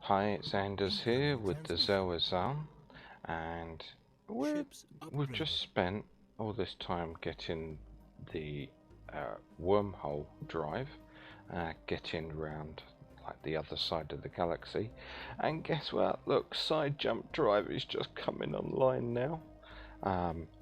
Hi, it's Anders here with the Stellaris arm, and we've just spent all this time getting the Wormhole drive, getting around like the other side of the galaxy, and guess what? Look, side jump drive is just coming online now.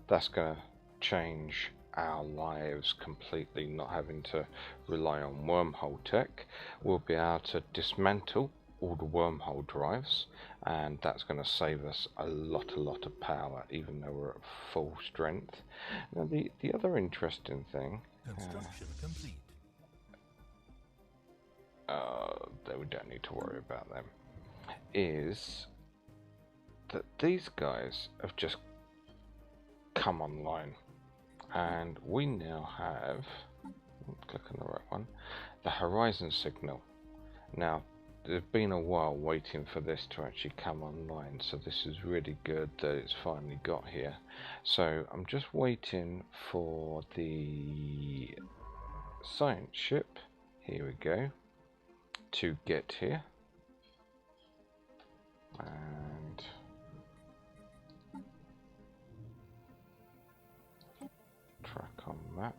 That's gonna change our lives completely, not having to rely on wormhole tech. We'll be able to dismantle all the wormhole drives, and that's going to save us a lot of power, even though we're at full strength. Now the other interesting thing, Construction complete. that we don't need to worry about them, is that these guys have just come online, and we now have, click on the right one, the horizon signal. Now there's been a while waiting for this to actually come online, so this is really good that it's finally got here. So I'm just waiting for the science ship, here we go, to get here, and track on map.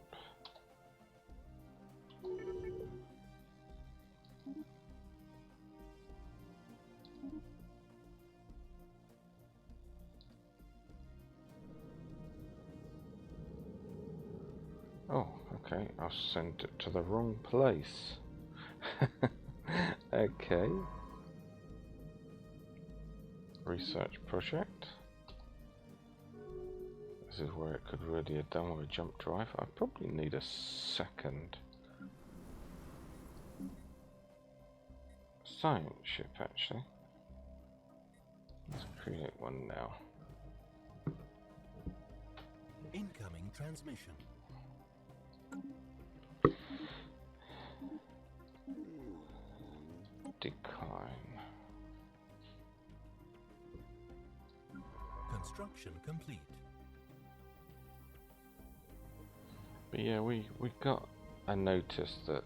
Oh, okay, I'll send it to the wrong place. Okay. Research project. This is where it could really have done with a jump drive. I probably need a second science ship actually. Let's create one now. Incoming transmission. Decline. Construction complete. But yeah, we got a notice that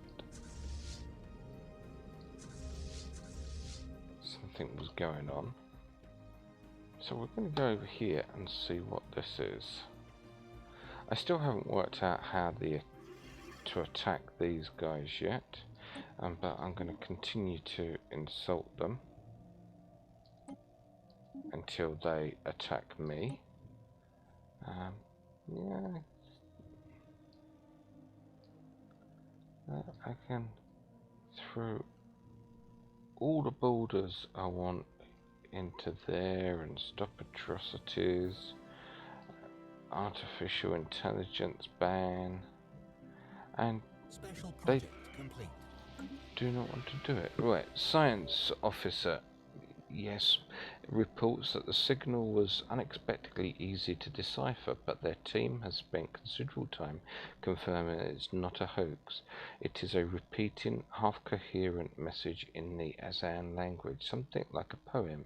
something was going on. So we're going to go over here and see what this is. I still haven't worked out how to attack these guys yet, but I'm going to continue to insult them until they attack me. Yeah, I can throw all the boulders I want into there and stop atrocities. Artificial intelligence ban, and Special they project complete. do not want to do it. Right, science officer, yes, reports that the signal was unexpectedly easy to decipher, but their team has spent considerable time confirming that it's not a hoax. It is a repeating, half-coherent message in the Azan language, something like a poem.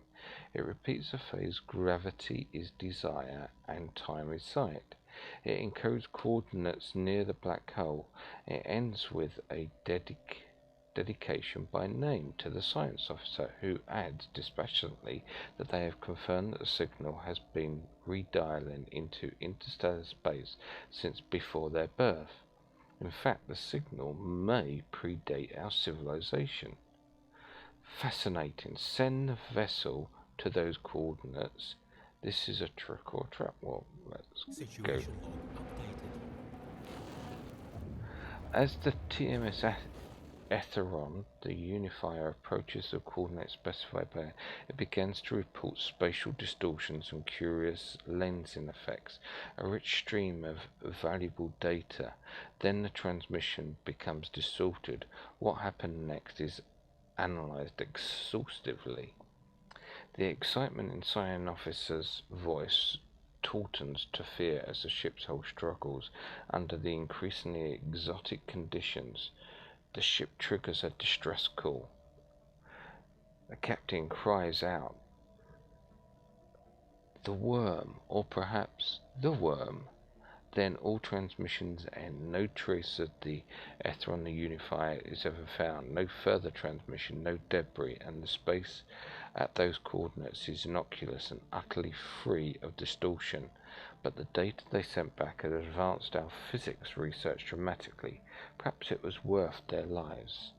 It repeats the phrase, gravity is desire and time is sight. It encodes coordinates near the black hole. It ends with a dedication by name to the science officer, who adds dispassionately that they have confirmed that the signal has been redialing into interstellar space since before their birth. In fact, the signal may predate our civilization. Fascinating. Send the vessel to those coordinates. This is a trick or trap. Well, let's Situation go. log updated. As the TMS Etheron, the unifier, approaches the coordinates specified by it, it begins to report spatial distortions and curious lensing effects, a rich stream of valuable data. Then the transmission becomes distorted. What happened next is analysed exhaustively. The excitement in Cyan Officer's voice tautens to fear as the ship's hull struggles under the increasingly exotic conditions. The ship triggers a distress call. The captain cries out, "The worm, or perhaps the worm." Then all transmissions end. No trace of the ether on the unifier is ever found. No further transmission, no debris, and the space at those coordinates is innocuous and utterly free of distortion. But the data they sent back had advanced our physics research dramatically. Perhaps it was worth their lives.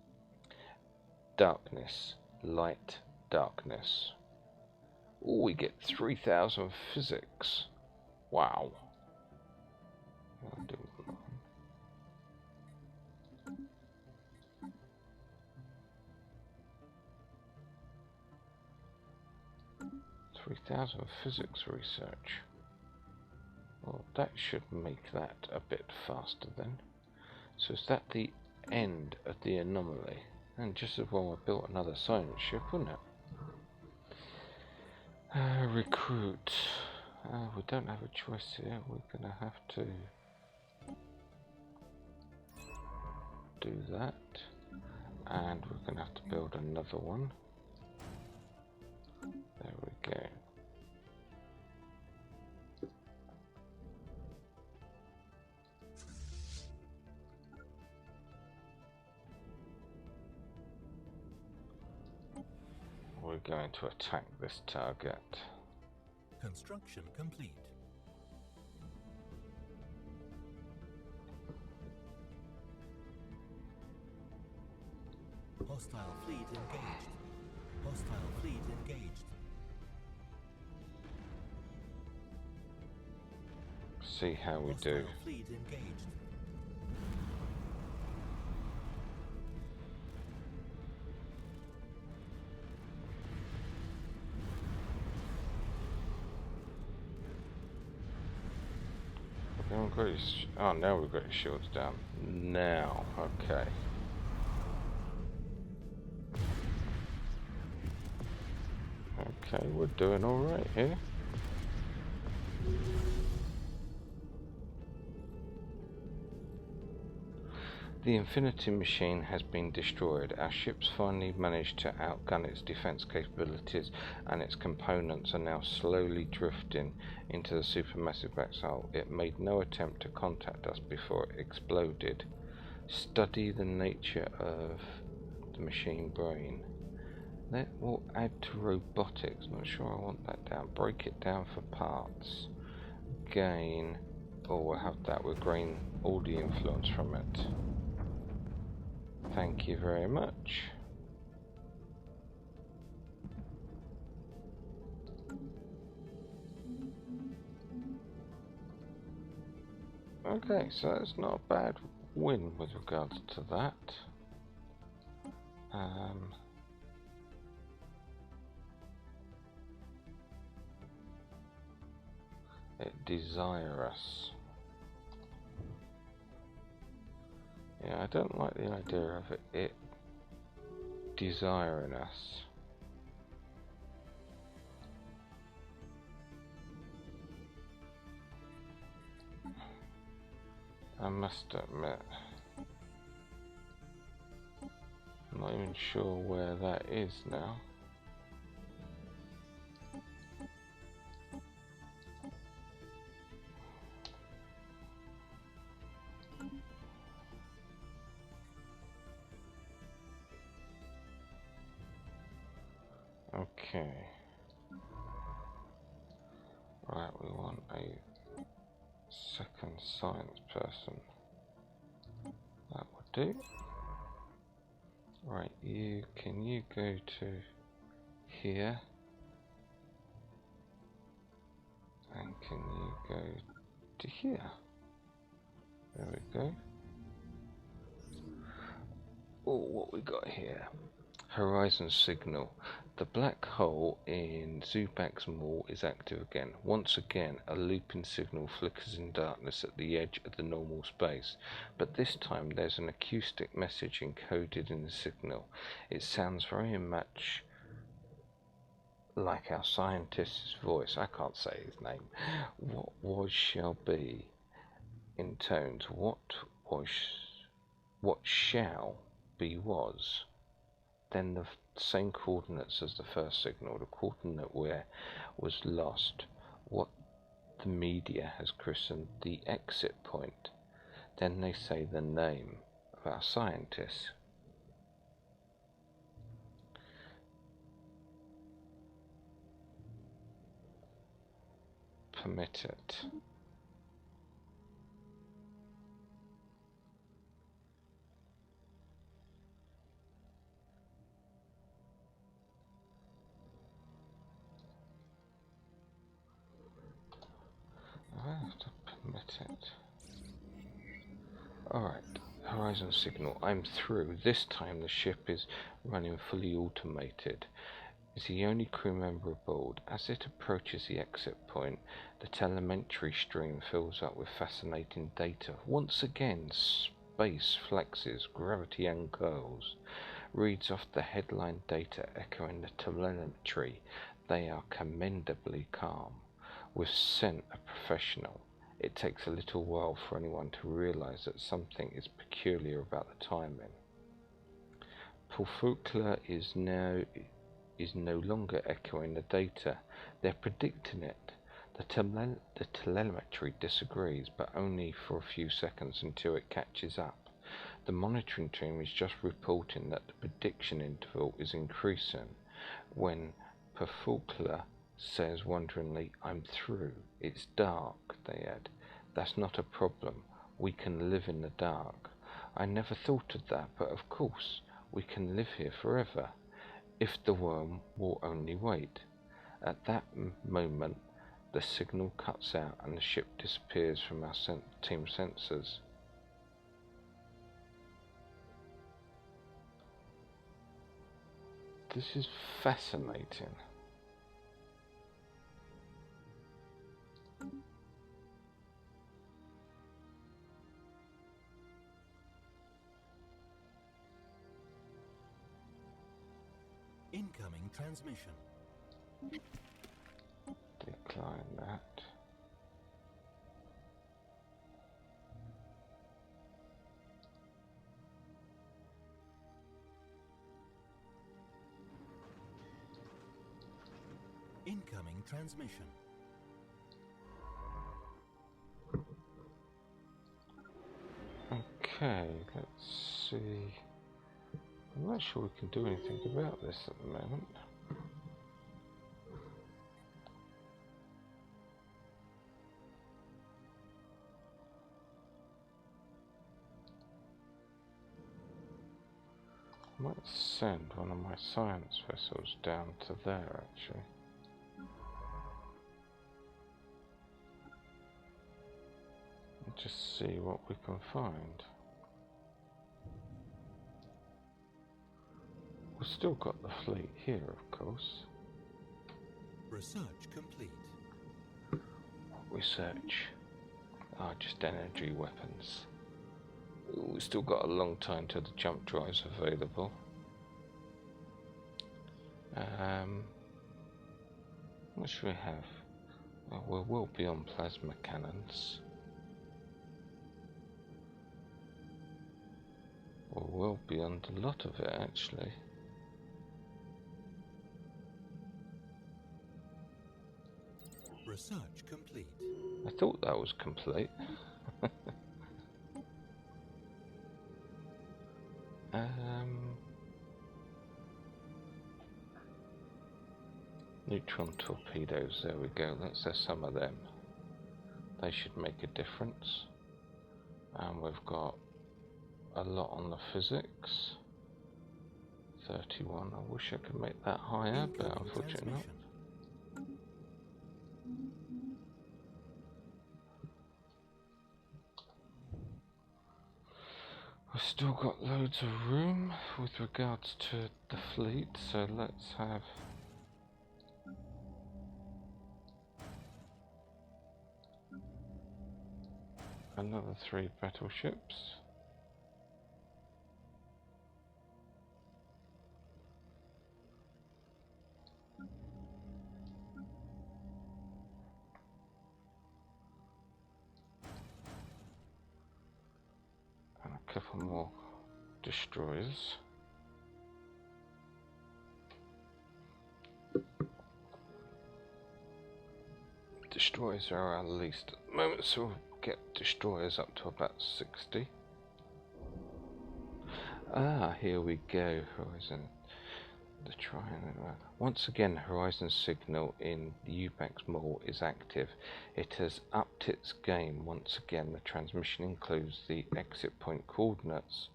Darkness, light, darkness. Oh, we get 3,000 physics. Wow. I'll do one. 3,000 physics research. Well, that should make that a bit faster then. So is that the end of the anomaly? And just as well I built another science ship, wouldn't it? Recruit. We don't have a choice here. We're going to have to do that. And we're going to have to build another one. There we go. We're going to attack this target. Construction complete. Hostile fleet engaged. Hostile fleet engaged. See how we do. Hostile fleet engaged. Oh, now we've got his shields down. Now, okay. Okay, we're doing alright here. The Infinity machine has been destroyed. Our ships finally managed to outgun its defense capabilities, and its components are now slowly drifting into the supermassive black hole. It made no attempt to contact us before it exploded. Study the nature of the machine brain. That will add to robotics. Not sure I want that down. Break it down for parts. Gain. Oh, we'll have that. We'll gain all the influence from it. Thank you very much. Okay, so that's not a bad win with regards to that. It Desirous. Yeah, I don't like the idea of it desiring us. I must admit, I'm not even sure where that is now. Okay. Right, we want a second science person. That would do. Right, can you go to here? And can you go to here? There we go. Oh, what we got here? Horizon signal. The black hole in Zubak's Mall is active again. Once again, a looping signal flickers in darkness at the edge of the normal space. But this time there's an acoustic message encoded in the signal. It sounds very much like our scientist's voice. I can't say his name. What was shall be in tones. What shall be was. Then the same coordinates as the first signal. The coordinate where was lost. What the media has christened the exit point. Then they say the name of our scientists. Permit it. I have to permit it. Alright, horizon signal. I'm through. This time the ship is running fully automated. Is the only crew member aboard. As it approaches the exit point, the telemetry stream fills up with fascinating data. Once again, space flexes, gravity uncurls. Reads off the headline data echoing the telemetry. They are commendably calm. We've sent a professional. It takes a little while for anyone to realize that something is peculiar about the timing. Pulfucla is no longer echoing the data. They're predicting it. The telemetry disagrees, but only for a few seconds until it catches up. The monitoring team is just reporting that the prediction interval is increasing when Pulfucla says wonderingly, I'm through. It's dark, they add. That's not a problem. We can live in the dark. I never thought of that, but of course, we can live here forever, if the worm will only wait. At that moment, the signal cuts out and the ship disappears from our team sensors. This is fascinating. Incoming transmission. Decline that. Incoming transmission. Okay, let's see. I'm not sure we can do anything about this at the moment. I might send one of my science vessels down to there actually. And just see what we can find. We've still got the fleet here, of course. Research complete. Research. Ah, just energy weapons. We've still got a long time till the jump drive's available. What should we have? Well, we'll be on plasma cannons. Or we'll be on a lot of it actually. Research complete. I thought that was complete. Neutron torpedoes, there we go, let's have some of them. They should make a difference. And we've got a lot on the physics. 31, I wish I could make that higher, but unfortunately not. I've still got loads of room with regards to the fleet, so let's have another 3 battleships. And a couple more destroyers. destroyers are our least at the moment, so we'll get destroyers up to about 60. Ah, here we go, Horizon. The triangle. Once again, Horizon signal in the UBAX mall is active. It has upped its game. Once again, the transmission includes the exit point coordinates.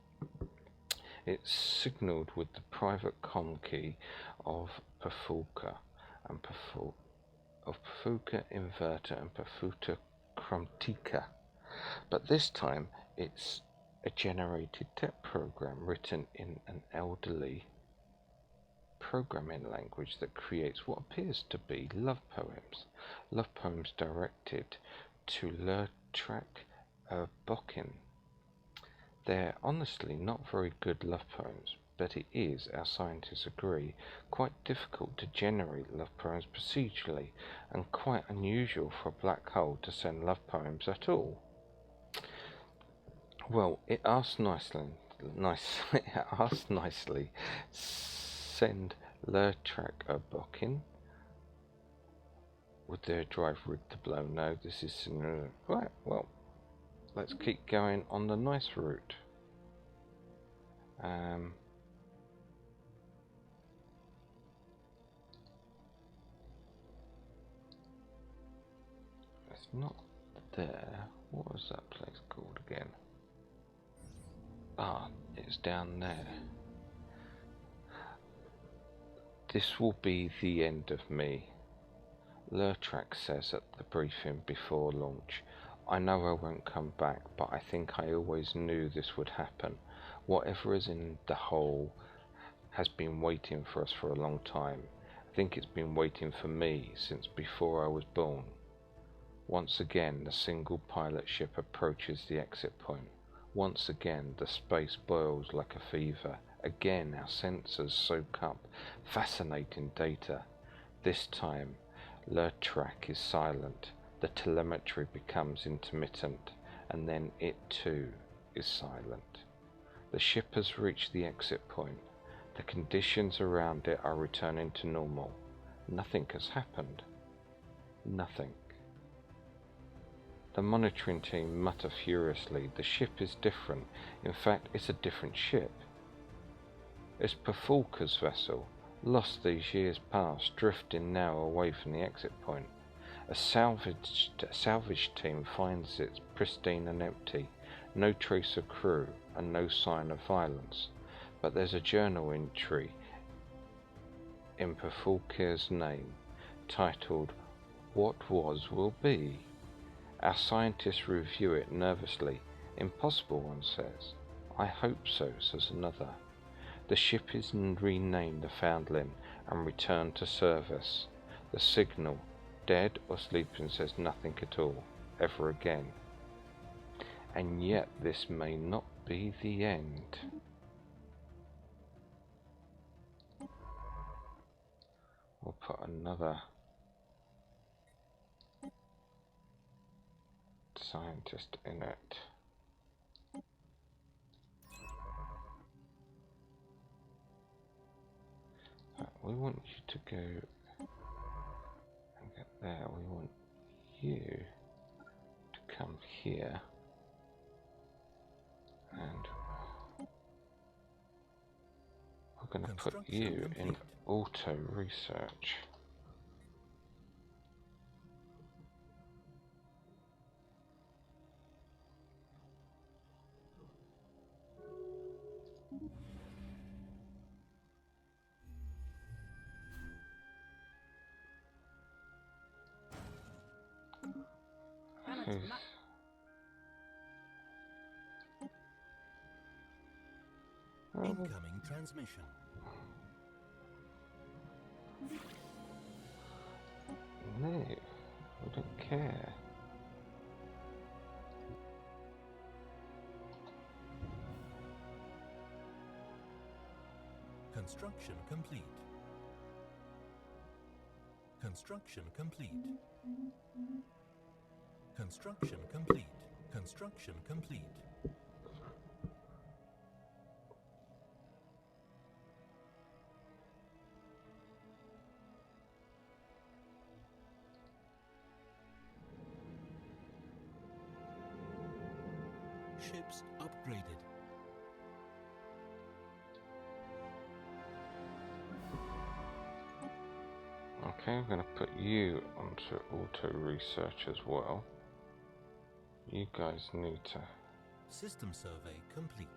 It's signalled with the private COM key of Pafulka and Pafulka Inverter and Pafulka Chromatica. But this time it's a generated text program written in an elderly programming language that creates what appears to be love poems directed to Lertrak Bokin. They're honestly not very good love poems, but it is, our scientists agree, quite difficult to generate love poems procedurally, and quite unusual for a black hole to send love poems at all. Well, it asks nicely, send Lertrak Bokin. Would their drive rig to blow? No, this is right. Well, let's keep going on the nice route. It's not there. What was that place called again? Ah, it's down there. This will be the end of me. Lertrak says at the briefing before launch, I know I won't come back, but I think I always knew this would happen. Whatever is in the hole has been waiting for us for a long time. I think it's been waiting for me since before I was born. Once again, the single pilot ship approaches the exit point. Once again, the space boils like a fever. Again, our sensors soak up fascinating data. This time, Lertrak is silent. The telemetry becomes intermittent, and then it too is silent. The ship has reached the exit point. The conditions around it are returning to normal. Nothing has happened. Nothing. The monitoring team mutter furiously. The ship is different. In fact, it's a different ship. It's Pafulka's vessel, lost these years past, drifting now away from the exit point. A salvage team finds it pristine and empty, no trace of crew and no sign of violence. But there's a journal entry in Pafulka's name, titled What Was Will Be. Our scientists review it nervously. Impossible, one says. I hope so, says another. The ship is renamed the Foundling and returned to service. The signal, dead or sleeping, says nothing at all, ever again. And yet this may not be the end. We'll put another scientist in it. We want you to go and get there. We want you to come here and we're going to put you in auto research. Incoming transmission. No, we don't care. Construction complete. Construction complete. Construction complete. Construction complete. Ships upgraded. Okay, I'm going to put you onto auto research as well. You guys need to... System survey complete.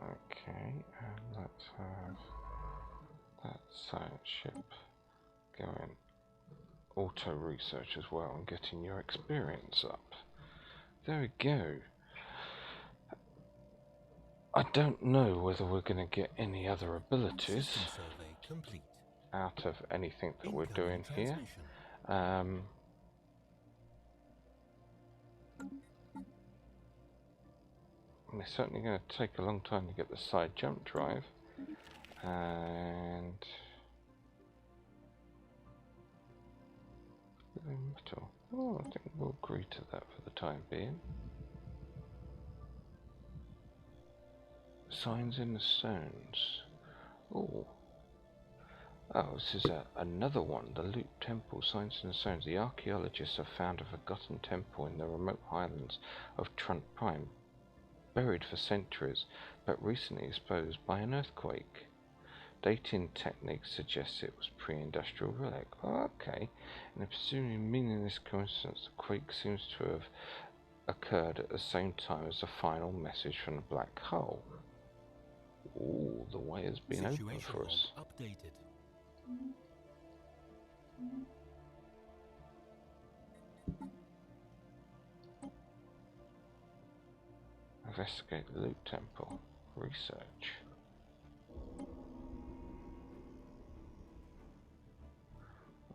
Okay, and let's have that science ship going auto research as well and getting your experience up. There we go. I don't know whether we're going to get any other abilities System survey complete. out of anything that we're Incoming doing here. transmission. It's certainly going to take a long time to get the side jump drive, and metal. Oh, I think we'll agree to that for the time being. Signs in the stones. Oh, this is another one. The Loot Temple. Signs in the stones. The archaeologists have found a forgotten temple in the remote highlands of Trunt Prime, buried for centuries, but recently exposed by an earthquake. Dating techniques suggest it was pre-industrial relic. Oh, okay. In a presumably meaningless coincidence, the quake seems to have occurred at the same time as the final message from the black hole. Ooh, the way has been open for us. Updated. Investigate the Loot Temple. Research.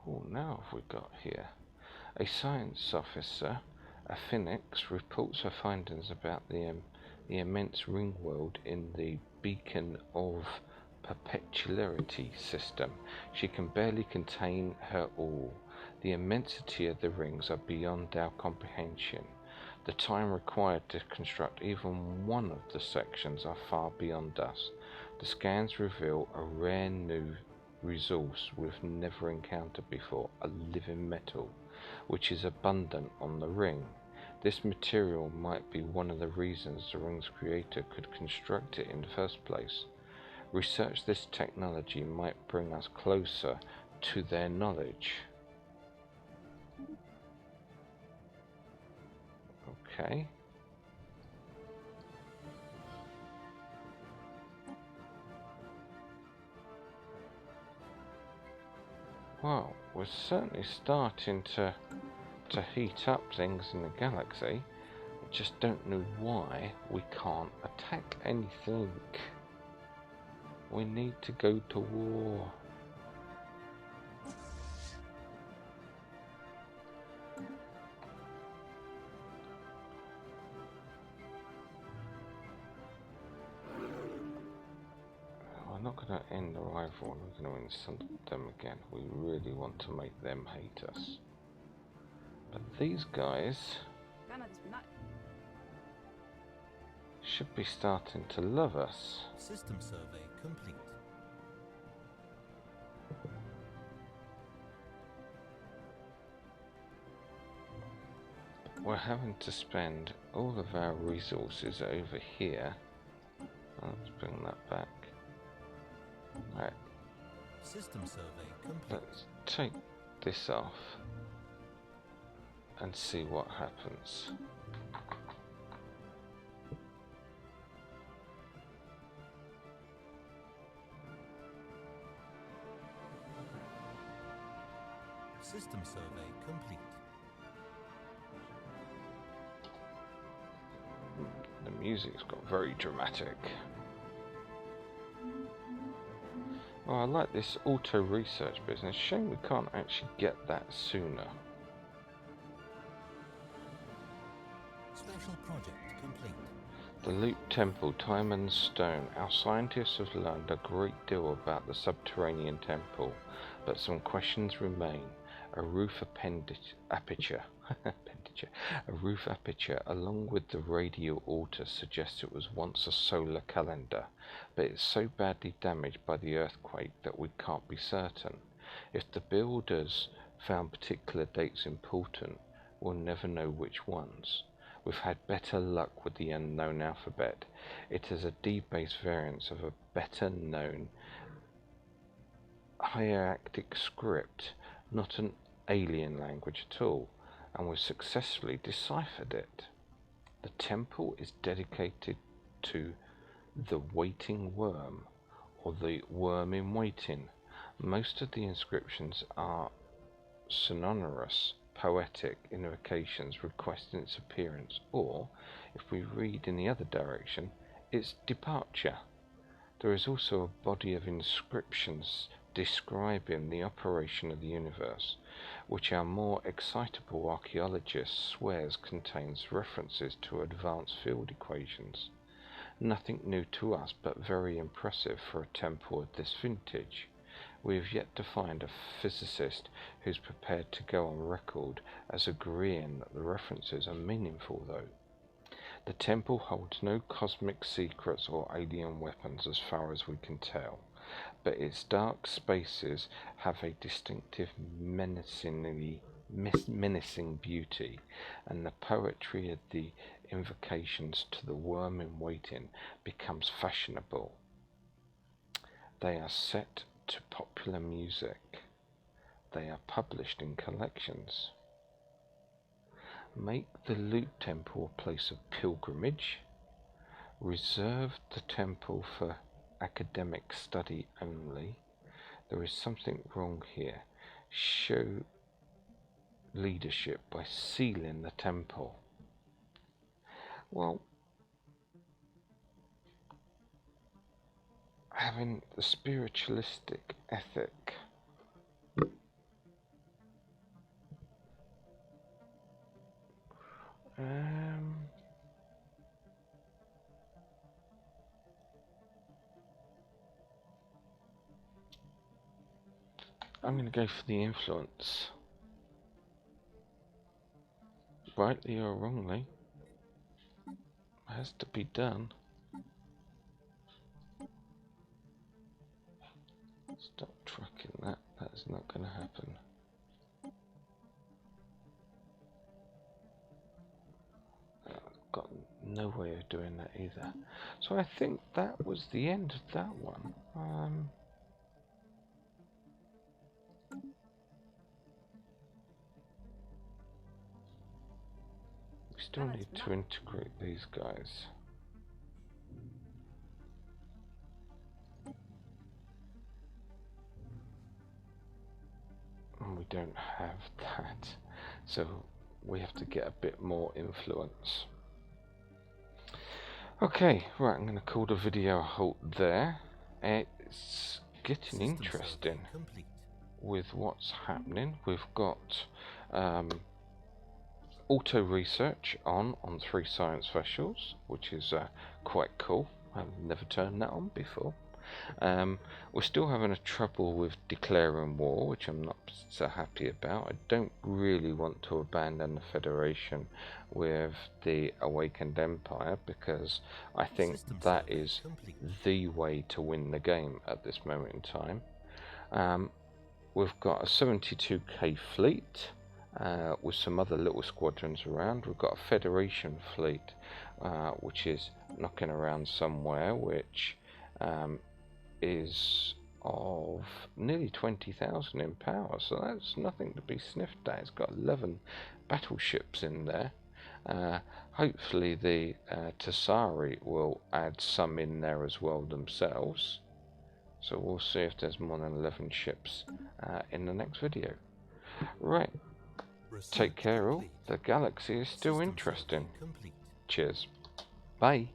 Oh, now have we got here? A science officer, a Phoenix, reports her findings about the immense ring world in the beacon of perpetuality system. She can barely contain her awe. The immensity of the rings are beyond our comprehension. The time required to construct even one of the sections are far beyond us. The scans reveal a rare new resource we've never encountered before, a living metal, which is abundant on the ring. This material might be one of the reasons the ring's creator could construct it in the first place. Research this technology might bring us closer to their knowledge. Okay. Well, we're certainly starting to heat up things in the galaxy. I just don't know why we can't attack anything. We need to go to war. We're not going to end the rival, we're going to insult them again. We really want to make them hate us. But these guys should be starting to love us. System survey complete. We're having to spend all of our resources over here. Let's bring that back. Right. System survey complete. Let's take this off and see what happens. System survey complete. The music's got very dramatic. Oh, I like this auto research business. Shame we can't actually get that sooner. Special project complete. The Loot Temple, Time and Stone. Our scientists have learned a great deal about the subterranean temple, but some questions remain. a roof aperture, a roof aperture along with the radial altar suggests it was once a solar calendar, but it's so badly damaged by the earthquake that we can't be certain. If the builders found particular dates important, we'll never know which ones. We've had better luck with the unknown alphabet. It is a debased variant of a better known hieratic script, not an alien language at all, and we've successfully deciphered it. The temple is dedicated to the waiting worm, or the worm in waiting. Most of the inscriptions are sonorous, poetic invocations requesting its appearance, or, if we read in the other direction, its departure. There is also a body of inscriptions describing the operation of the universe, which our more excitable archaeologist swears contains references to advanced field equations. Nothing new to us, but very impressive for a temple of this vintage. We have yet to find a physicist who's prepared to go on record as agreeing that the references are meaningful, though. The temple holds no cosmic secrets or alien weapons as far as we can tell, but its dark spaces have a distinctive menacing beauty, and the poetry of the invocations to the worm in waiting becomes fashionable. They are set to popular music. They are published in collections. Make the Loot Temple a place of pilgrimage. Reserve the temple for academic study only. There is something wrong here. Show leadership by sealing the temple. Well, having the spiritualistic ethic I'm going to go for the influence. Rightly or wrongly, it has to be done. Stop tracking that. That's not going to happen. I've got no way of doing that either. So I think that was the end of that one. We still need to integrate these guys. And we don't have that, so we have to get a bit more influence. Okay, right, I'm going to call the video a halt there. It's getting interesting with what's happening. We've got auto research on 3 science vessels, which is quite cool. I've never turned that on before. We're still having a trouble with declaring war, which I'm not so happy about. I don't really want to abandon the Federation with the Awakened Empire, because I think that is the way to win the game at this moment in time. We've got a 72k fleet with some other little squadrons around. We've got a Federation fleet which is knocking around somewhere, which is of nearly 20,000 in power, so that's nothing to be sniffed at. It's got 11 battleships in there. Hopefully the Tessari will add some in there as well themselves, so we'll see if there's more than 11 ships in the next video. Right, take care all. The galaxy is still interesting. Cheers. Bye.